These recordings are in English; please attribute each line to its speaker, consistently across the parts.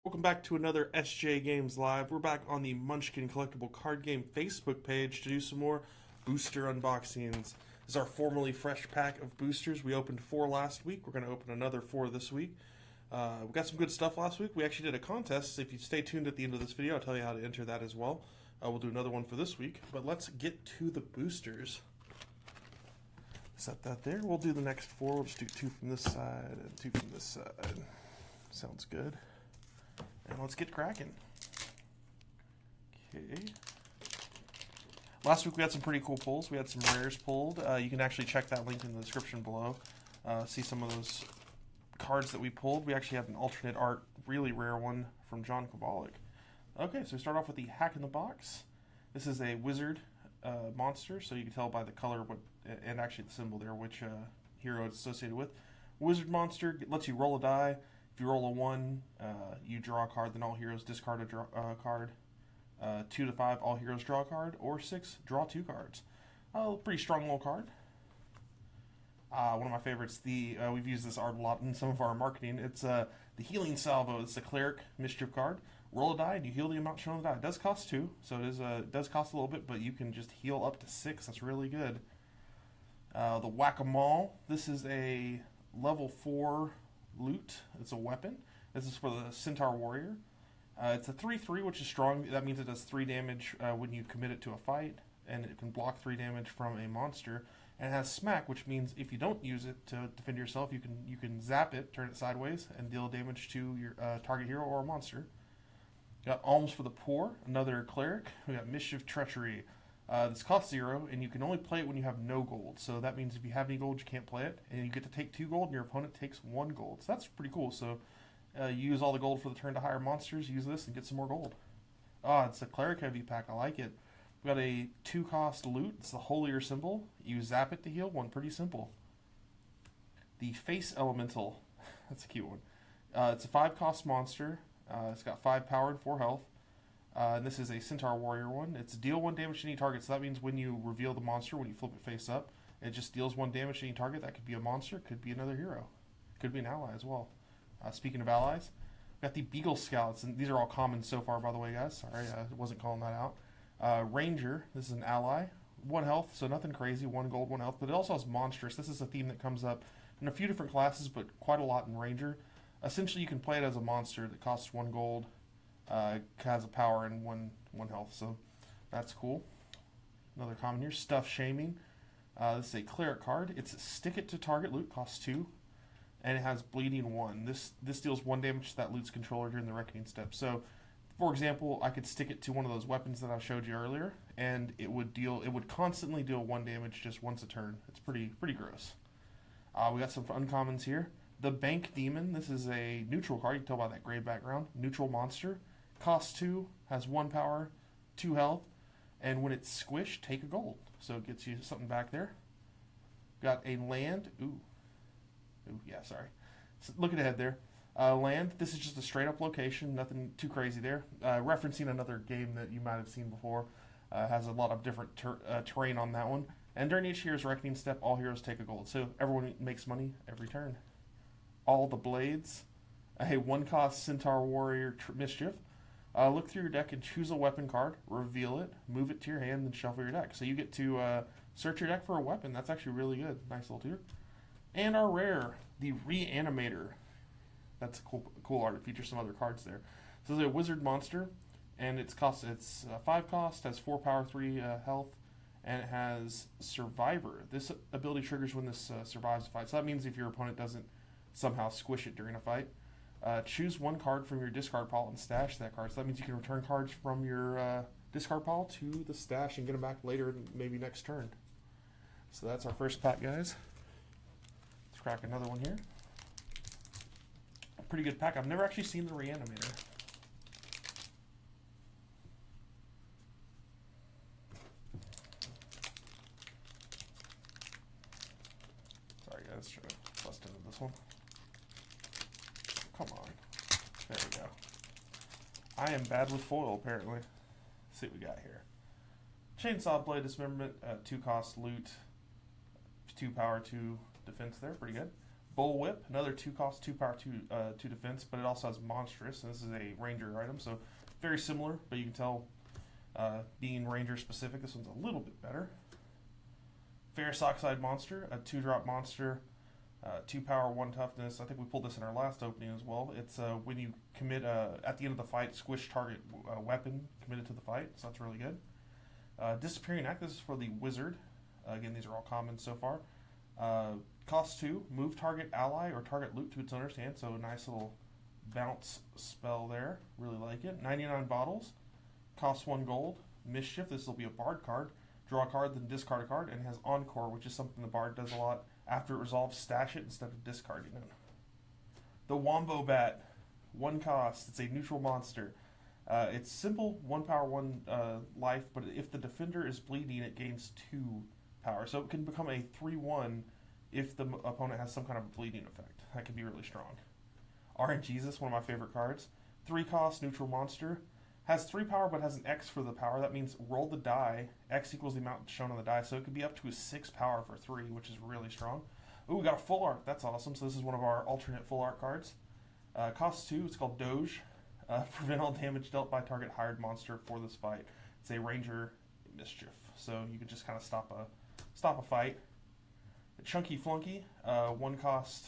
Speaker 1: Welcome back to another SJ Games Live. We're back on the Munchkin Collectible Card Game Facebook page to do some more booster unboxings. This is our formerly fresh pack of boosters. We opened 4 last week. We're going to open another 4 this week. We got some good stuff last week. We actually did a contest. If you stay tuned at the end of this video, I'll tell you how to enter that as well. We'll do another one for this week. But let's get to the boosters. Set that there. We'll do the next 4. We'll just do 2 from this side and 2 from this side. Sounds good. And let's get cracking. Okay. Last week we had some pretty cool pulls. We had some rares pulled. You can actually check that link in the description below. See some of those cards that we pulled. We actually had an alternate art, really rare one from John Kovalik. Okay, so we start off with the Hack in the Box. This is a wizard monster, so you can tell by the color what, and actually the symbol there, which hero it's associated with. Wizard monster lets you roll a die. If you roll a 1, you draw a card, then all heroes discard a card. 2 to 5, all heroes draw a card. Or 6, draw 2 cards. Pretty strong little card. One of my favorites, we've used this art a lot in some of our marketing. It's the Healing Salvo. It's the Cleric Mischief card. Roll a die and you heal the amount shown on the die. It does cost 2, so it does cost a little bit, but you can just heal up to 6. That's really good. The Whack-A-Mole. This is a level 4 loot. It's a weapon. This is for the Centaur Warrior. It's a 3/3, which is strong. That means it does 3 damage when you commit it to a fight, and it can block 3 damage from a monster. And it has Smack, which means if you don't use it to defend yourself, you can zap it, turn it sideways, and deal damage to your target hero or a monster. Got Alms for the Poor, another cleric. We got Mischief Treachery. This costs 0, and you can only play it when you have no gold. So that means if you have any gold, you can't play it. And you get to take 2 gold, and your opponent takes 1 gold. So that's pretty cool. So you use all the gold for the turn to hire monsters, use this, and get some more gold. It's a cleric heavy pack. I like it. We got a 2-cost loot. It's the Holier Symbol. You zap it to heal 1. Pretty simple. The Face Elemental. That's a cute one. It's a 5-cost monster. It's got 5 power and 4 health. And this is a Centaur Warrior one. It's deal 1 damage to any target. So that means when you reveal the monster, when you flip it face up, it just deals 1 damage to any target. That could be a monster, could be another hero, could be an ally as well. Speaking of allies, we got the Beagle Scouts, and these are all common so far, by the way, guys. Sorry, I wasn't calling that out. Ranger, this is an ally. 1 health, so nothing crazy. 1 gold, 1 health. But it also has Monstrous. This is a theme that comes up in a few different classes, but quite a lot in Ranger. Essentially, you can play it as a monster that costs 1 gold. Has a power and one health, so that's cool. Another common here, Stuff Shaming. This is a cleric card. It's a stick it to target loot, costs 2, and it has bleeding 1. This deals 1 damage to that loot's controller during the reckoning step. So, for example, I could stick it to one of those weapons that I showed you earlier, and it would constantly deal 1 damage just once a turn. It's pretty gross. We got some uncommons here. The Bank Demon. This is a neutral card. You can tell by that gray background. Neutral monster. Costs 2, has 1 power, 2 health, and when it's squished, take a gold. So it gets you something back there. Got a land. Sorry. So looking ahead there. Land, this is just a straight up location, nothing too crazy there. Referencing another game that you might have seen before. Has a lot of different terrain on that one. And during each hero's reckoning step, all heroes take a gold. So everyone makes money every turn. All the Blades. A 1-cost Centaur Warrior Mischief. Look through your deck and choose a weapon card, reveal it, move it to your hand, then shuffle your deck. So you get to search your deck for a weapon. That's actually really good. Nice little tour. And our rare, the Reanimator. That's a cool art. It features some other cards there. So it's a wizard monster, and it's 5 cost, has 4 power, 3 health, and it has Survivor. This ability triggers when this survives a fight. So that means if your opponent doesn't somehow squish it during a fight. Choose 1 card from your discard pile and stash that card. So that means you can return cards from your discard pile to the stash and get them back later, maybe next turn. So that's our first pack, guys. Let's crack another one here. A pretty good pack. I've never actually seen the Reanimator. Sorry, guys. Trying to bust into this one. Come on. There we go. I am bad with foil, apparently. Let's see what we got here. Chainsaw Blade Dismemberment, 2-cost loot, 2 power, 2 defense there. Pretty good. Bullwhip, another 2 cost, 2 power, 2 defense, but it also has monstrous. And this is a ranger item, so very similar, but you can tell being ranger specific, this one's a little bit better. Ferrous Oxide monster, a 2-drop monster, 2 power, 1 toughness. I think we pulled this in our last opening as well. It's when you commit at the end of the fight, squish target weapon committed to the fight, so that's really good. Disappearing Act, this is for the wizard. Again, these are all common so far. Cost 2, move target ally or target loot to its owner's hand, so a nice little bounce spell there. Really like it. 99 bottles, cost 1 gold. Mischief, this will be a bard card. Draw a card, then discard a card, and it has Encore, which is something the bard does a lot. After it resolves, stash it instead of discarding it. The Wombo Bat, 1 cost. It's a neutral monster. It's simple, 1 power, 1 life, but if the defender is bleeding, it gains 2 power. So it can become a 3-1 if the opponent has some kind of bleeding effect. That could be really strong. RNGesus, one of my favorite cards. 3 cost, neutral monster. Has 3 power, but has an X for the power. That means roll the die. X equals the amount shown on the die. So it could be up to a 6 power for 3, which is really strong. Ooh, we got a full art. That's awesome. So this is one of our alternate full art cards. Costs 2. It's called Doge. Prevent all damage dealt by target hired monster for this fight. It's a ranger mischief. So you can just kind of stop a fight. A Chunky Flunky. 1 cost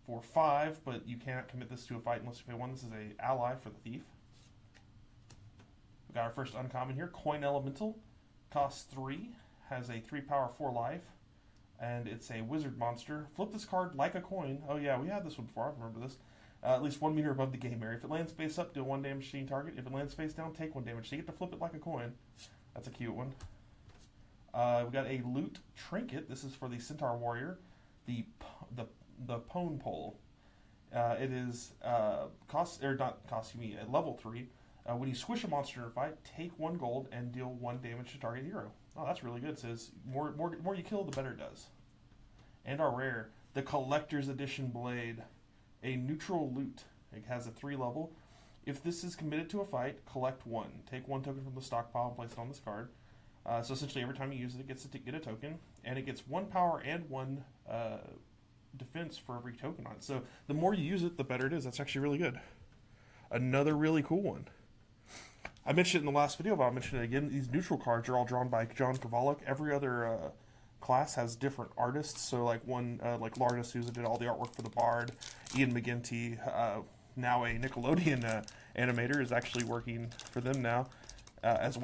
Speaker 1: for 5, but you cannot commit this to a fight unless you pay 1. This is a ally for the thief. We got our first uncommon here, Coin Elemental, costs 3, has a 3 power, 4 life, and it's a wizard monster. Flip this card like a coin. Oh yeah, we had this one before, I remember this. At least 1 meter above the game area. If it lands face up, deal 1 damage to any target. If it lands face down, take 1 damage. So you get to flip it like a coin. That's a cute one. We got a loot trinket. This is for the Centaur Warrior, the Pone Pole. It is a level 3. When you squish a monster in a fight, take 1 gold and deal 1 damage to target hero. Oh, that's really good. It says more you kill, the better it does. And our rare, the Collector's Edition Blade, a neutral loot. It has a 3 level. If this is committed to a fight, collect 1. Take 1 token from the stockpile and place it on this card. So essentially, every time you use it, it gets to get a token, and it gets 1 power and 1 defense for every token on it. So the more you use it, the better it is. That's actually really good. Another really cool one. I mentioned it in the last video, but I'll mention it again. These neutral cards are all drawn by John Kovalik. Every other class has different artists. So like like Larda Souza did all the artwork for the Bard. Ian McGinty, now a Nickelodeon animator, is actually working for them now.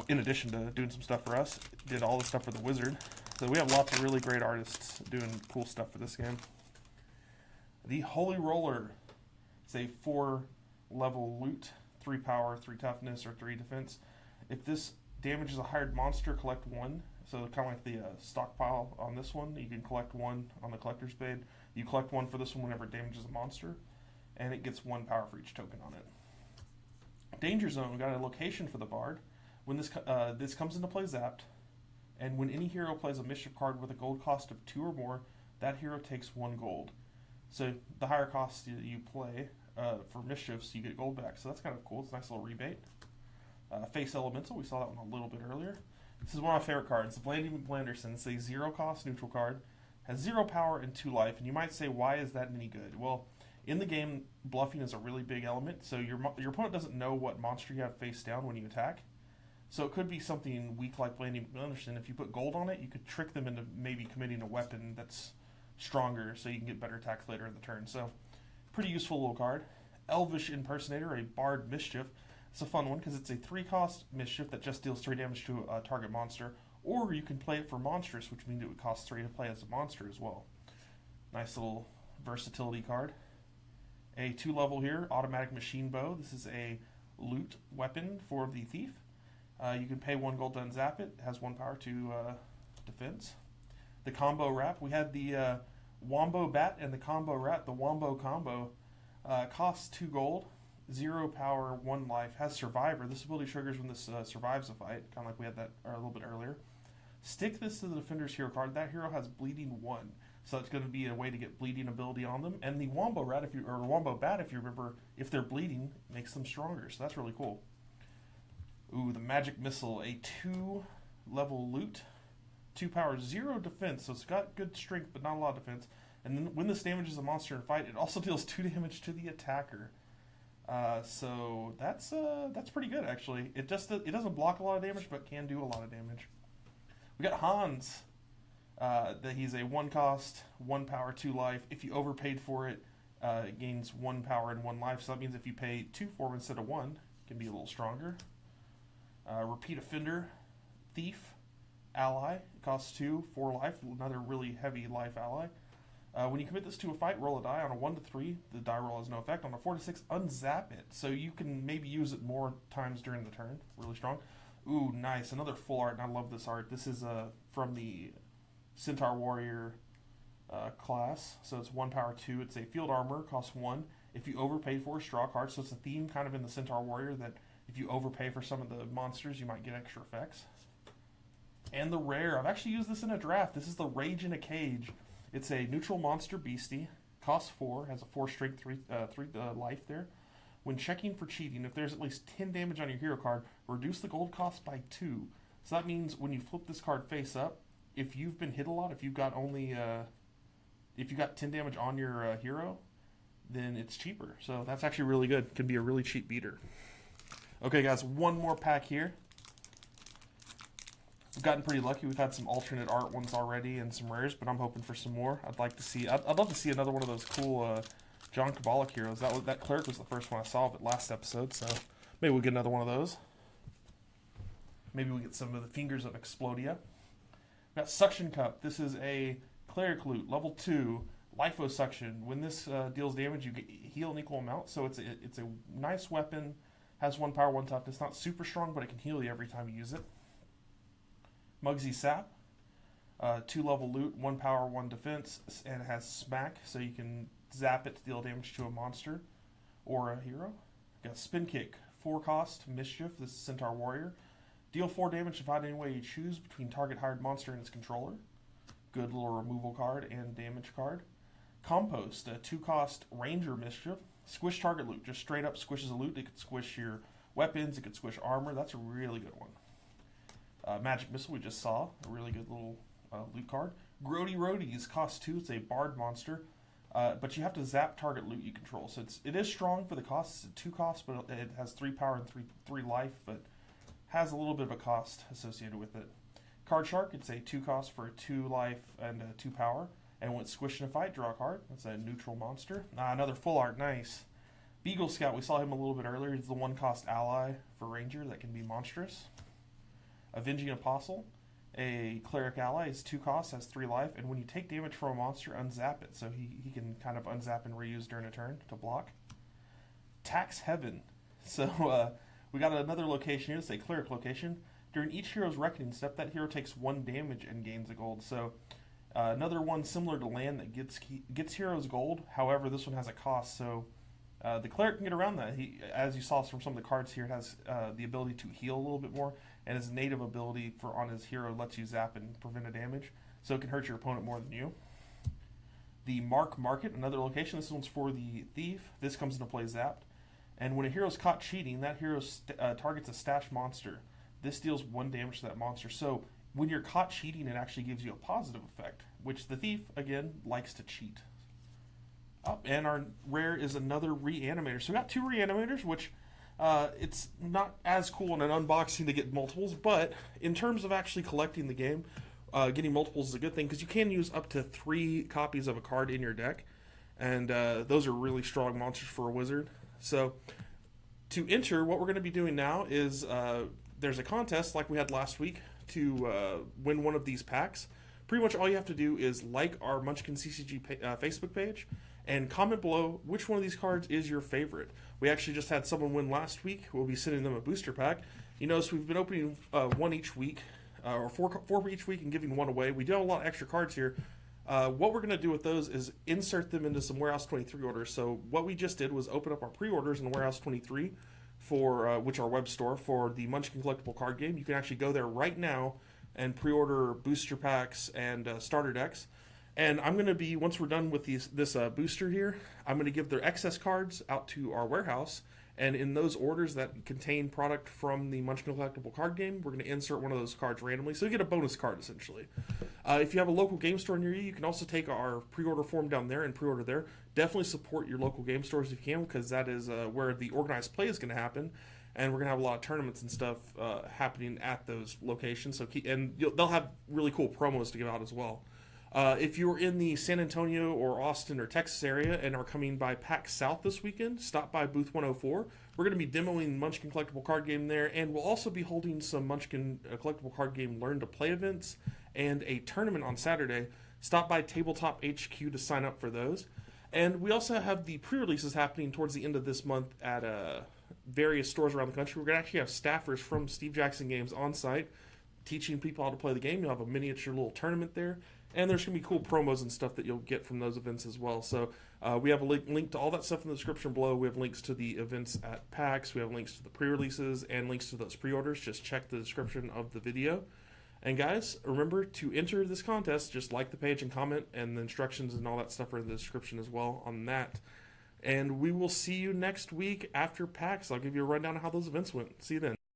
Speaker 1: In addition to doing some stuff for us, did all the stuff for the Wizard. So we have lots of really great artists doing cool stuff for this game. The Holy Roller is a 4-level loot. 3 power, 3 toughness, or 3 defense. If this damages a hired monster, collect 1. So kind of like the stockpile on this one. You can collect 1 on the Collector's Blade. You collect 1 for this one whenever it damages a monster. And it gets 1 power for each token on it. Danger Zone, we got a location for the Bard. When this comes into play zapped, and when any hero plays a mischief card with a gold cost of 2 or more, that hero takes 1 gold. So the higher cost you play, for mischiefs, you get gold back. So that's kind of cool. It's a nice little rebate. Face Elemental, we saw that one a little bit earlier. This is one of my favorite cards. The Blandy McBlanderson. It's a 0 cost neutral card. Has 0 power and 2 life. And you might say, why is that any good? Well, in the game, bluffing is a really big element. So your opponent doesn't know what monster you have face down when you attack. So it could be something weak like Blandy McBlanderson. If you put gold on it, you could trick them into maybe committing a weapon that's stronger so you can get better attacks later in the turn. So pretty useful little card. Elvish Impersonator, a Bard Mischief. It's a fun one because it's a 3-cost Mischief that just deals 3 damage to a target monster. Or you can play it for Monstrous, which means it would cost 3 to play as a monster as well. Nice little versatility card. A 2-level here, Automatic Machine Bow. This is a loot weapon for the thief. You can pay 1 gold to unzap it. It has 1 power to defense. The Combo Wrap. We had the Wombo Bat and the Combo Rat. The Wombo Combo costs 2 gold, 0 power, 1 life. Has Survivor. This ability triggers when this survives a fight, kind of like we had that a little bit earlier. Stick this to the defender's hero card. That hero has bleeding 1, so it's going to be a way to get bleeding ability on them. And the Wombo Rat, or Wombo Bat, if you remember, if they're bleeding, makes them stronger. So that's really cool. Ooh, the Magic Missile, a 2-level loot. 2 power, 0 defense, so it's got good strength, but not a lot of defense. And then when this damages a monster in a fight, it also deals 2 damage to the attacker. So that's pretty good, actually. It doesn't block a lot of damage, but can do a lot of damage. We got Hans. That he's a 1 cost, 1 power, 2 life. If you overpaid for it, it gains 1 power and 1 life. So that means if you pay 2 for him instead of 1, it can be a little stronger. Repeat Offender, Thief, Ally. It costs 2, 4 life. Another really heavy life ally. When you commit this to a fight, roll a die. On a 1 to 3, the die roll has no effect. On a 4 to 6, unzap it. So you can maybe use it more times during the turn. Really strong. Ooh, nice. Another full art, and I love this art. This is from the Centaur Warrior class. So it's 1 power 2. It's a field armor, costs 1. If you overpay for it, draw a card. So it's a theme kind of in the Centaur Warrior that if you overpay for some of the monsters, you might get extra effects. And the rare, I've actually used this in a draft. This is the Rage in a Cage. It's a neutral monster beastie, costs 4, has a 4 strength, 3 life there. When checking for cheating, if there's at least 10 damage on your hero card, reduce the gold cost by 2. So that means when you flip this card face up, if you've been hit a lot, if you've got 10 damage on your hero, then it's cheaper. So that's actually really good. Can be a really cheap beater. Okay, guys, one more pack here. We've gotten pretty lucky. We've had some alternate art ones already and some rares, but I'm hoping for some more. I'd love to see another one of those cool John Kabbalah heroes. That cleric was the first one I saw of it last episode, so maybe we'll get another one of those. Maybe we'll get some of the Fingers of Explodia. We've got Suction Cup. This is a cleric loot, level 2, Liposuction. When this deals damage, you get heal an equal amount, so it's a nice weapon. Has 1 power, 1 toughness. Not super strong, but it can heal you every time you use it. Mugsy Sap, 2 level loot, 1 power, 1 defense, and it has smack, so you can zap it to deal damage to a monster or a hero. Got Spin Kick, 4 cost, Mischief. This is Centaur Warrior. Deal 4 damage to fight any way you choose between target hired monster and its controller. Good little removal card and damage card. Compost, a 2 cost Ranger Mischief. Squish target loot, just straight up squishes a loot. It could squish your weapons, it could squish armor. That's a really good one. Magic Missile we just saw, a really good little loot card. Grody Roadies, cost 2, it's a bard monster, but you have to zap target loot you control. So it is strong for the cost. It's a 2 cost, but it has 3 power and 3 life, but has a little bit of a cost associated with it. Card Shark, it's a 2 cost for a 2 life and a 2 power, and when it's squished in a fight, draw a card. That's a neutral monster. Another full art, nice. Beagle Scout, we saw him a little bit earlier. He's the 1 cost ally for Ranger that can be monstrous. Avenging Apostle, a cleric ally, is 2 costs, has 3 life, and when you take damage from a monster, unzap it. So he can kind of unzap and reuse during a turn to block. Tax Heaven. So we got another location here. It's a cleric location. During each hero's reckoning step, that hero takes 1 damage and gains a gold. So another one similar to land that gets heroes gold. However, this one has a cost, so the cleric can get around that. As you saw from some of the cards here, it has the ability to heal a little bit more, and his native ability on his hero lets you zap and prevent a damage, so it can hurt your opponent more than you. The Market, another location. This one's for the Thief. This comes into play zapped. And when a hero's caught cheating, that hero targets a stash monster. This deals 1 damage to that monster. So when you're caught cheating, it actually gives you a positive effect, which the Thief, again, likes to cheat. And our rare is another Reanimator. So we got 2 Reanimators, which it's not as cool in an unboxing to get multiples, but in terms of actually collecting the game, getting multiples is a good thing because you can use up to 3 copies of a card in your deck, and those are really strong monsters for a wizard. So to enter, what we're going to be doing now is there's a contest like we had last week to win one of these packs. Pretty much all you have to do is like our Munchkin CCG Facebook page and comment below which one of these cards is your favorite. We actually just had someone win last week. We'll be sending them a booster pack. You notice we've been opening 1 each week, or 4 each week and giving 1 away. We do have a lot of extra cards here. What we're going to do with those is insert them into some Warehouse 23 orders. So what we just did was open up our pre-orders in the Warehouse 23, for which are our web store, for the Munchkin Collectible card game. You can actually go there right now and pre-order booster packs and starter decks. And I'm going to be, once we're done with this booster here, I'm going to give their excess cards out to our warehouse, And in those orders that contain product from the Munchkin Collectible card game, we're going to insert one of those cards randomly. So you get a bonus card, essentially. If you have a local game store near you, you can also take our pre-order form down there and pre-order there. Definitely support your local game stores if you can, because that is where the organized play is going to happen. And we're going to have a lot of tournaments and stuff happening at those locations. They'll have really cool promos to give out as well. If you're in the San Antonio or Austin or Texas area and are coming by PAX South this weekend, stop by booth 104. We're going to be demoing Munchkin Collectible card game there, and we'll also be holding some Munchkin Collectible card game Learn to Play events and a tournament on Saturday. Stop by Tabletop HQ to sign up for those. And we also have the pre-releases happening towards the end of this month at various stores around the country. We're going to actually have staffers from Steve Jackson Games on site teaching people how to play the game. You'll have a miniature little tournament there. And there's going to be cool promos and stuff that you'll get from those events as well. So we have a link to all that stuff in the description below. We have links to the events at PAX. We have links to the pre-releases and links to those pre-orders. Just check the description of the video. And guys, remember to enter this contest. Just like the page and comment, and the instructions and all that stuff are in the description as well on that. And we will see you next week after PAX. I'll give you a rundown of how those events went. See you then.